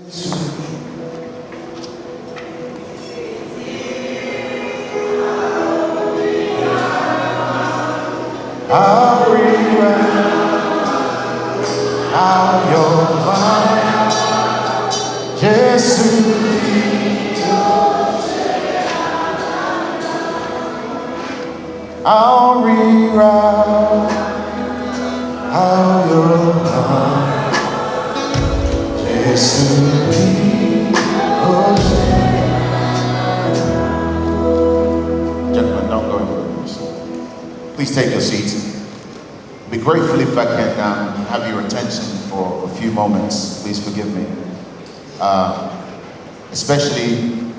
I'll rewrite out your mind, Jesus. I'll rewrite out your mind, Jesus. Gentlemen, don't go anywhere, please. Please take your seats. I'd be grateful if I can have your attention for a few moments. Please forgive me. Especially,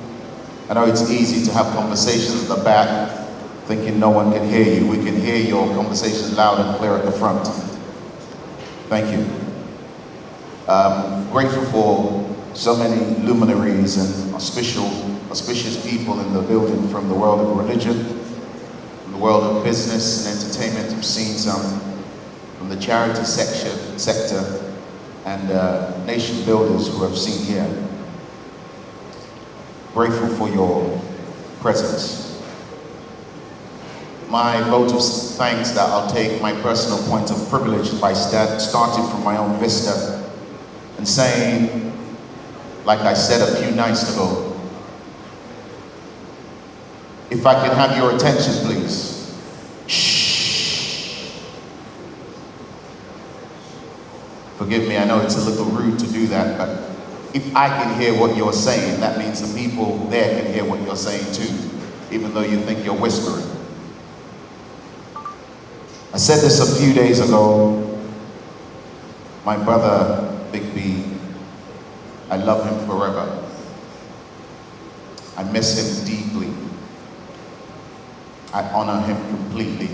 I know it's easy to have conversations at the back, thinking no one can hear you. We can hear your conversations loud and clear at the front. Thank you. Grateful for so many luminaries and auspicious people in the building, from the world of religion, from the world of business and entertainment. I've seen some from the charity sector and nation builders who I've seen here. Grateful for your presence. My vote of thanks that I'll take my personal point of privilege by starting from my own vista and saying, like I said a few nights ago, if I can have your attention, please. Shh. Forgive me, I know it's a little rude to do that, but if I can hear what you're saying, that means the people there can hear what you're saying too, even though you think you're whispering. I said this a few days ago. My brother, Big B, I love him forever. I miss him deeply. I honor him completely.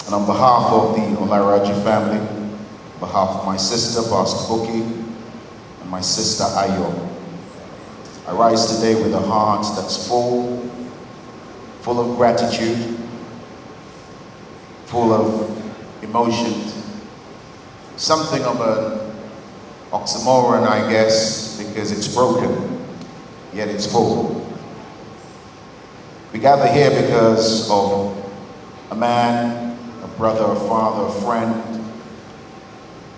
And on behalf of the Bolaji'S family, on behalf of my sister, Pastor Buki, and my sister, Ayo, I rise today with a heart that's full of gratitude, full of emotions, something of an oxymoron, I guess, because it's broken, yet it's full. We gather here because of a man, a brother, a father, a friend,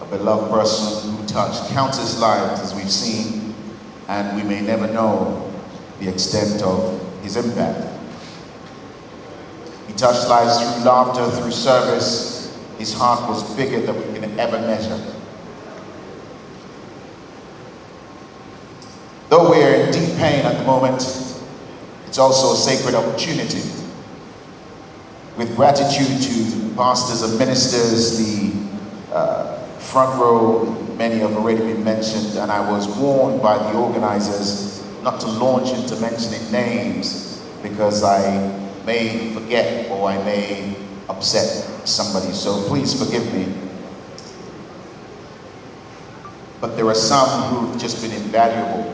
a beloved person who touched countless lives, as we've seen, and we may never know the extent of his impact. He touched lives through laughter, through service. His heart was bigger than we can ever measure. Though we're in deep pain at the moment, it's also a sacred opportunity. With gratitude to pastors and ministers, the front row, many have already been mentioned, and I was warned by the organizers not to launch into mentioning names because I may forget or I may upset somebody, so please forgive me. But there are some who've just been invaluable.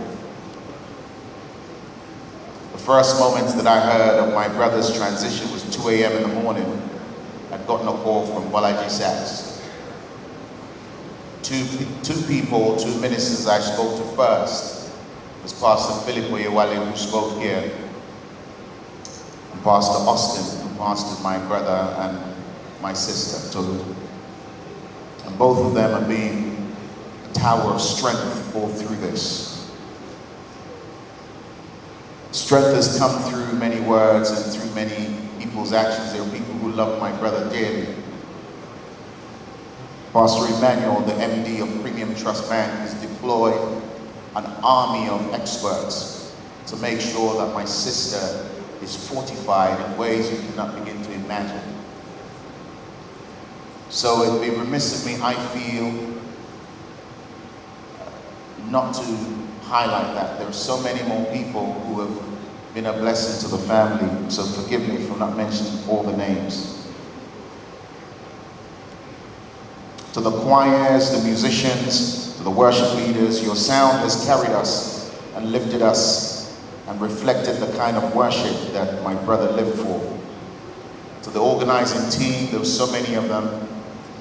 The first moments that I heard of my brother's transition was 2 a.m. in the morning. I'd gotten a call from Bolaji'S. Two ministers I spoke to first was Pastor Philip Oyewale, who spoke here, and Pastor Austin, who pastored my brother and my sister, Tolu. And both of them have been a tower of strength all through this. Strength has come through many words and through many people's actions. There are people who love my brother dearly. Pastor Emmanuel, the MD of Premium Trust Bank, has deployed an army of experts to make sure that my sister is fortified in ways you cannot begin to imagine. So it'd be remiss of me, I feel, not to highlight that. There are so many more people who have been a blessing to the family, so forgive me for not mentioning all the names. To the choirs, the musicians, to the worship leaders, your sound has carried us and lifted us and reflected the kind of worship that my brother lived for. To the organizing team, there were so many of them,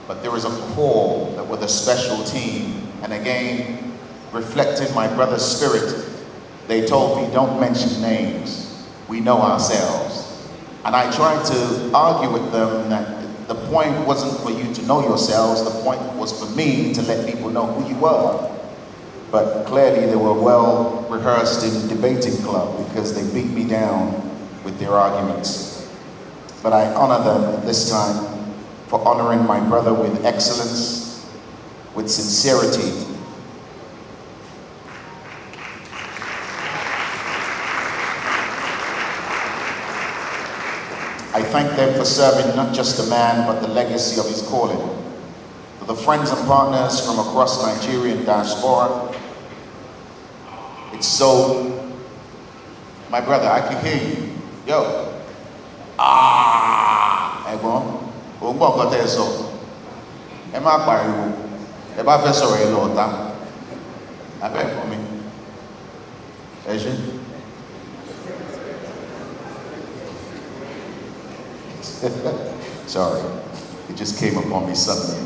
but there was a core that were the special team and again, reflecting my brother's spirit, they told me, don't mention names. We know ourselves. And I tried to argue with them that the point wasn't for you to know yourselves, the point was for me to let people know who you were. But clearly they were well rehearsed in debating club because they beat me down with their arguments. But I honor them at this time for honoring my brother with excellence, with sincerity. I thank them for serving not just the man, but the legacy of his calling. To the friends and partners from across Nigerian diaspora, it's so, my brother, I can hear you. Yo. Ẹ̀gbọ́n, òun gbọ́ nǹkan tẹ́ ẹ sọ. Ẹ má pariwo. Ẹ bá fẹ́ sọ̀rọ̀ ẹ lọ ọ̀tá. Abẹ́ ẹ̀kọ́ mi. Ẹ ṣé. Sorry, it just came upon me suddenly.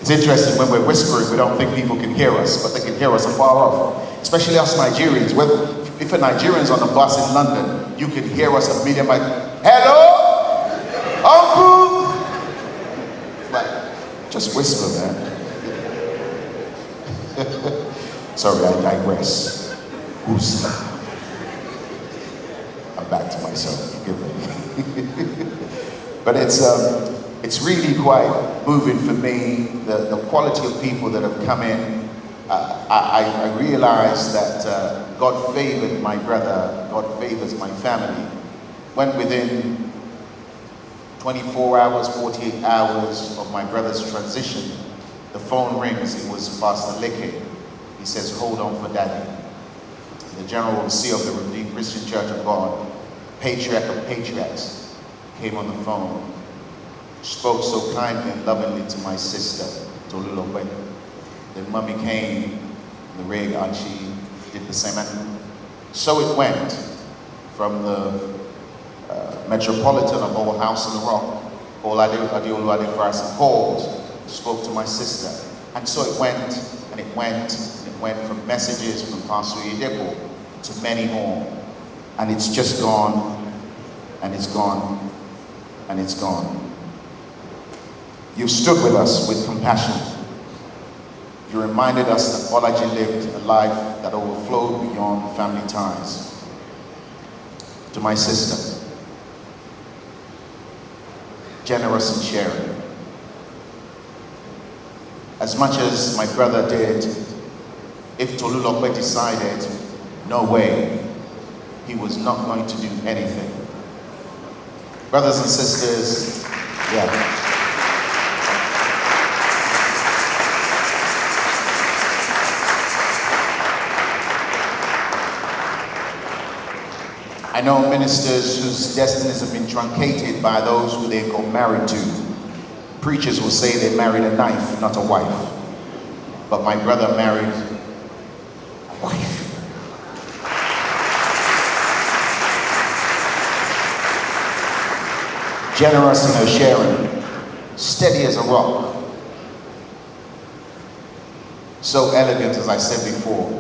It's interesting when we're whispering, we don't think people can hear us, but they can hear us afar off. Especially us Nigerians. If a Nigerian's on a bus in London, you can hear us a medium like, hello, uncle. It's like, just whisper, man. Sorry, I digress. Who's back to myself, forgive me. But it's really quite moving for me, the quality of people that have come in. I realize that God favored my brother, God favors my family. When within 24 hours, 48 hours of my brother's transition, the phone rings, it was Pastor Leke. He says, hold on for daddy. The General Overseer of the Redeemed Christian Church of God, patriarch of patriarchs, came on the phone, spoke so kindly and lovingly to my sister, Tolulope. Then mommy came, the rig, and she did the same. And so it went from the Metropolitan of Old House on the Rock, Adeolu Adefarasi called, spoke to my sister. And so it went, and it went, and it went from messages from Pastor Idepo to many more. And it's just gone, and it's gone, and it's gone. You've stood with us with compassion. You reminded us that Bolaji lived a life that overflowed beyond family ties. To my sister, generous and sharing. As much as my brother did, if Tolulope decided, no way, he was not going to do anything. Brothers and sisters, yeah. I know ministers whose destinies have been truncated by those who they got married to. Preachers will say they married a knife, not a wife. But my brother married a wife. Generous in her sharing, steady as a rock. So elegant, as I said before,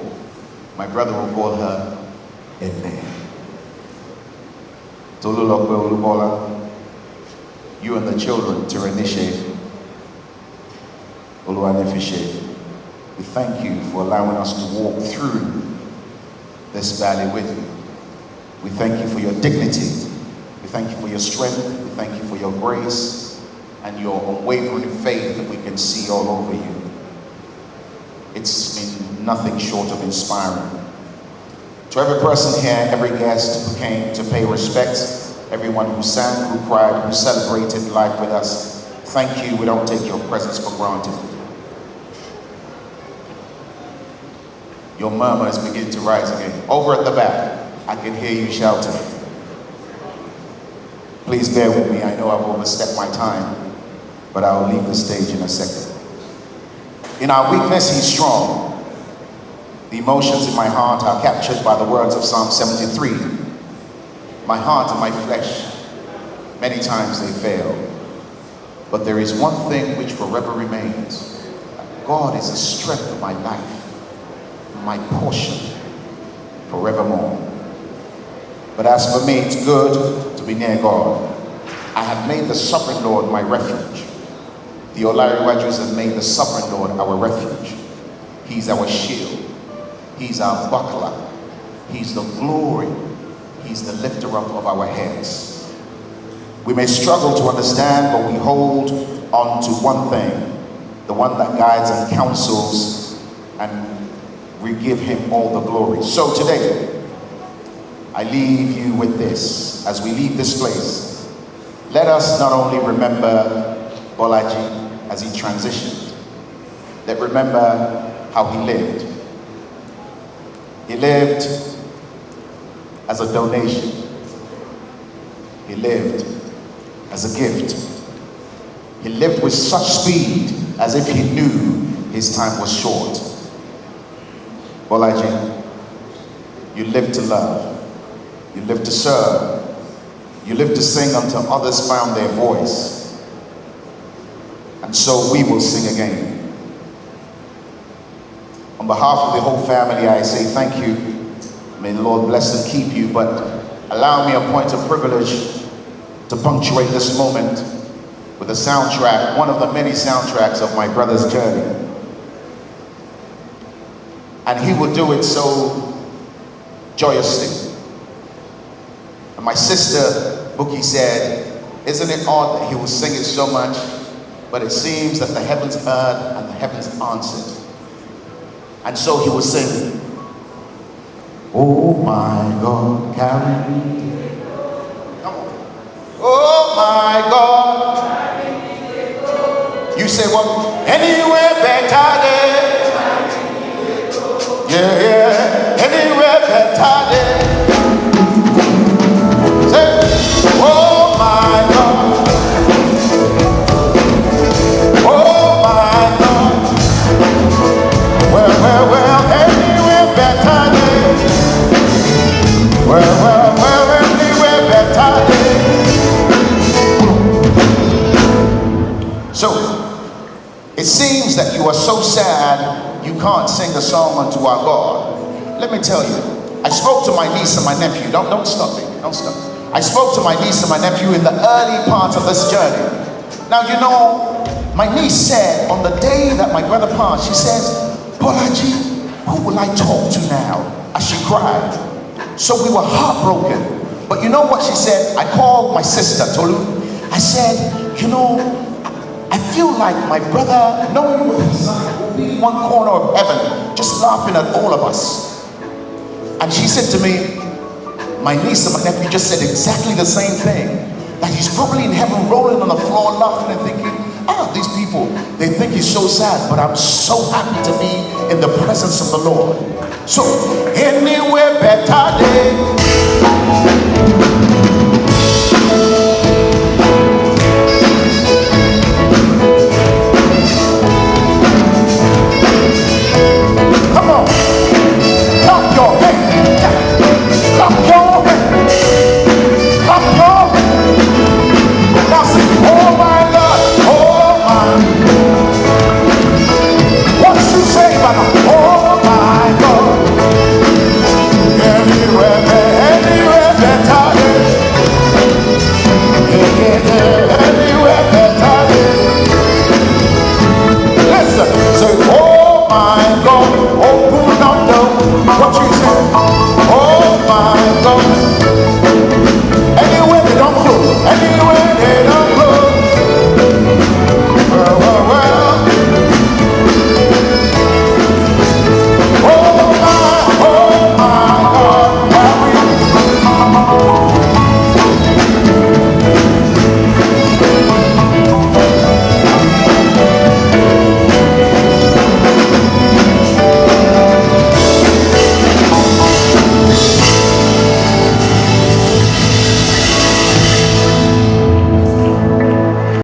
my brother will call her Ene. Tolulope Olubola, you and the children, Tirenishe, Oluwanefishe, we thank you for allowing us to walk through this valley with you. We thank you for your dignity. We thank you for your strength. We thank you for your grace and your unwavering faith that we can see all over you. It's been nothing short of inspiring. To every person here, every guest who came to pay respects, everyone who sang, who cried, who celebrated life with us, thank you. We don't take your presence for granted. Your murmurs begin to rise again. Over at the back, I can hear you shouting. Please bear with me. I know I've overstepped my time, but I'll leave the stage in a second. In our weakness, he's strong. The emotions in my heart are captured by the words of Psalm 73. My heart and my flesh, many times they fail. But there is one thing which forever remains. God is the strength of my life, my portion forevermore. But as for me, it's good to be near God. I have made the sovereign Lord my refuge. The Bolaji'S have made the sovereign Lord our refuge. He's our shield. He's our buckler. He's the glory. He's the lifter up of our heads. We may struggle to understand, but we hold on to one thing, the one that guides and counsels, and we give him all the glory. So today, I leave you with this. As we leave this place, let us not only remember Bolaji as he transitioned, let's remember how he lived. He lived as a donation. He lived as a gift. He lived with such speed as if he knew his time was short. Bolaji, you live to love. You live to serve. You live to sing until others found their voice. And so we will sing again. On behalf of the whole family, I say thank you. May the Lord bless and keep you, but allow me a point of privilege to punctuate this moment with a soundtrack, one of the many soundtracks of my brother's journey. And he will do it so joyously. And my sister, Buki, said, isn't it odd that he will sing it so much, but it seems that the heavens heard and the heavens answered. And so he will sing, oh my God, carry me. Come on. Oh my God. You say what? Anywhere better than. Yeah, yeah. Anywhere better than. Say, oh my God. Oh my God. Well, anywhere better than. Well, anywhere better than. So, it seems that you are so sad you can't sing a song unto our God. Let me tell you, I spoke to my niece and my nephew. Don't stop me. Don't stop. I spoke to my niece and my nephew in the early parts of this journey. Now, you know, my niece said on the day that my brother passed, she says, Bolaji, who will I talk to now? As she cried. So we were heartbroken. But you know what she said? I called my sister, Tolu. I said, you know, I feel like my brother, knowing will be one corner of heaven, just laughing at all of us. And she said to me, my niece and my nephew just said exactly the same thing. That he's probably in heaven rolling on the floor laughing and thinking, these people, they think he's so sad, but I'm so happy to be in the presence of the Lord. So, anywhere better day. What you say about